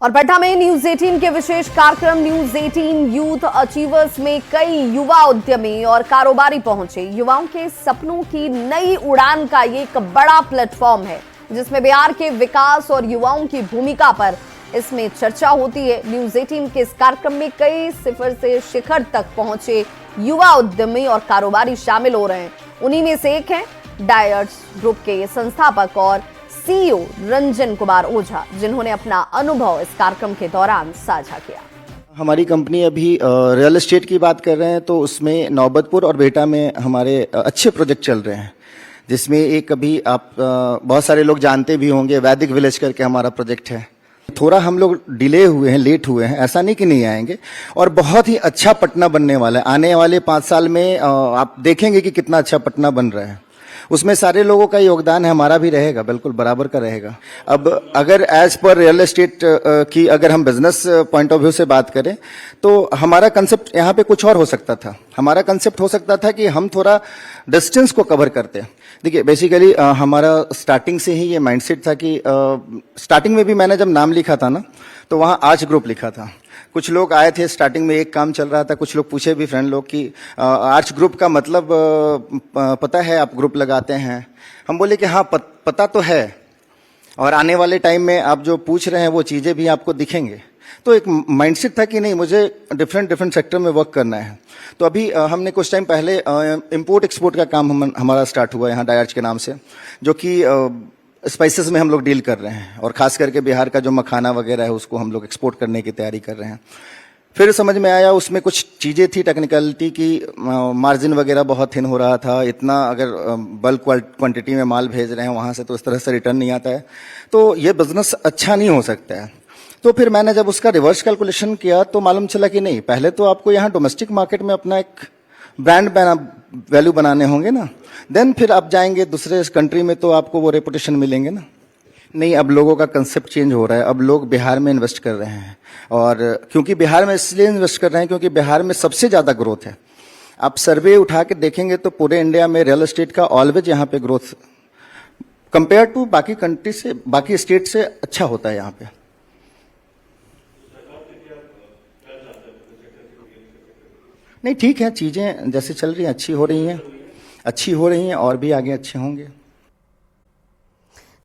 और पटना में न्यूज 18 के विशेष कार्यक्रम न्यूज 18 यूथ अचीवर्स में कई युवा उद्यमी और कारोबारी पहुंचे। युवाओं के सपनों की नई उड़ान का ये एक बड़ा प्लेटफॉर्म है जिसमें बिहार के विकास और युवाओं की भूमिका पर इसमें चर्चा होती है। न्यूज 18 के इस कार्यक्रम में कई सिफर से शिखर तक पहुंचे युवा उद्यमी और कारोबारी शामिल हो रहे हैं। उन्हीं में से एक है डायर्स ग्रुप के संस्थापक और सीईओ रंजन कुमार ओझा, जिन्होंने अपना अनुभव इस कार्यक्रम के दौरान साझा किया। हमारी कंपनी अभी रियल एस्टेट की बात कर रहे हैं तो उसमें नौबतपुर और बेटा में हमारे अच्छे प्रोजेक्ट चल रहे हैं, जिसमें एक अभी आप बहुत सारे लोग जानते भी होंगे, वैदिक विलेज करके हमारा प्रोजेक्ट है। थोड़ा हम लोग डिले हुए हैं, लेट हुए हैं, ऐसा नहीं कि नहीं आएंगे, और बहुत ही अच्छा पटना बनने वाला है। आने वाले 5 साल में आप देखेंगे कि कितना अच्छा पटना बन रहा है। उसमें सारे लोगों का योगदान है, हमारा भी रहेगा, बिल्कुल बराबर का रहेगा। अब अगर एज पर रियल एस्टेट की अगर हम बिजनेस पॉइंट ऑफ व्यू से बात करें तो हमारा कंसेप्ट यहाँ पे कुछ और हो सकता था। हमारा कंसेप्ट हो सकता था कि हम थोड़ा डिस्टेंस को कवर करते। देखिए, बेसिकली हमारा स्टार्टिंग से ही ये माइंडसेट था कि स्टार्टिंग में भी मैंने जब नाम लिखा था ना तो वहाँ आर्च ग्रुप लिखा था। कुछ लोग आए थे, स्टार्टिंग में एक काम चल रहा था, कुछ लोग पूछे भी फ्रेंड लोग कि आर्च ग्रुप का मतलब पता है, आप ग्रुप लगाते हैं? हम बोले कि हाँ पता तो है, और आने वाले टाइम में आप जो पूछ रहे हैं वो चीज़ें भी आपको दिखेंगे। तो एक माइंडसेट था कि नहीं, मुझे डिफरेंट सेक्टर में वर्क करना है। तो अभी हमने कुछ टाइम पहले इंपोर्ट एक्सपोर्ट का काम हमारा स्टार्ट हुआ यहाँ डायर्स के नाम से, जो कि स्पाइसेस में हम लोग डील कर रहे हैं, और खास करके बिहार का जो मखाना वगैरह है उसको हम लोग एक्सपोर्ट करने की तैयारी कर रहे हैं। फिर समझ में आया उसमें कुछ चीज़ें थी टेक्निकलिटी की, मार्जिन वगैरह बहुत थिन हो रहा था। इतना अगर बल्क क्वांटिटी में माल भेज रहे हैं वहाँ से तो इस तरह से रिटर्न नहीं आता है, तो ये बिजनेस अच्छा नहीं हो सकता है। तो फिर मैंने जब उसका रिवर्स कैलकुलेशन किया तो मालूम चला कि नहीं, पहले तो आपको यहाँ डोमेस्टिक मार्केट में अपना एक ब्रांड वैल्यू बनाने होंगे ना, देन फिर आप जाएंगे दूसरे कंट्री में तो आपको वो रेपुटेशन मिलेंगे ना। नहीं, अब लोगों का कंसेप्ट चेंज हो रहा है। अब लोग बिहार में इन्वेस्ट कर रहे हैं, और क्योंकि बिहार में इसलिए इन्वेस्ट कर रहे हैं क्योंकि बिहार में सबसे ज़्यादा ग्रोथ है। आप सर्वे उठा के देखेंगे तो पूरे इंडिया में रियल एस्टेट का ऑलवेज यहाँ पे ग्रोथ कंपेयर टू बाकी कंट्री से, बाकी स्टेट से अच्छा होता है यहाँ पे। नहीं, ठीक है, चीज़ें जैसे चल रही हैं अच्छी हो रही हैं और भी आगे अच्छे होंगे।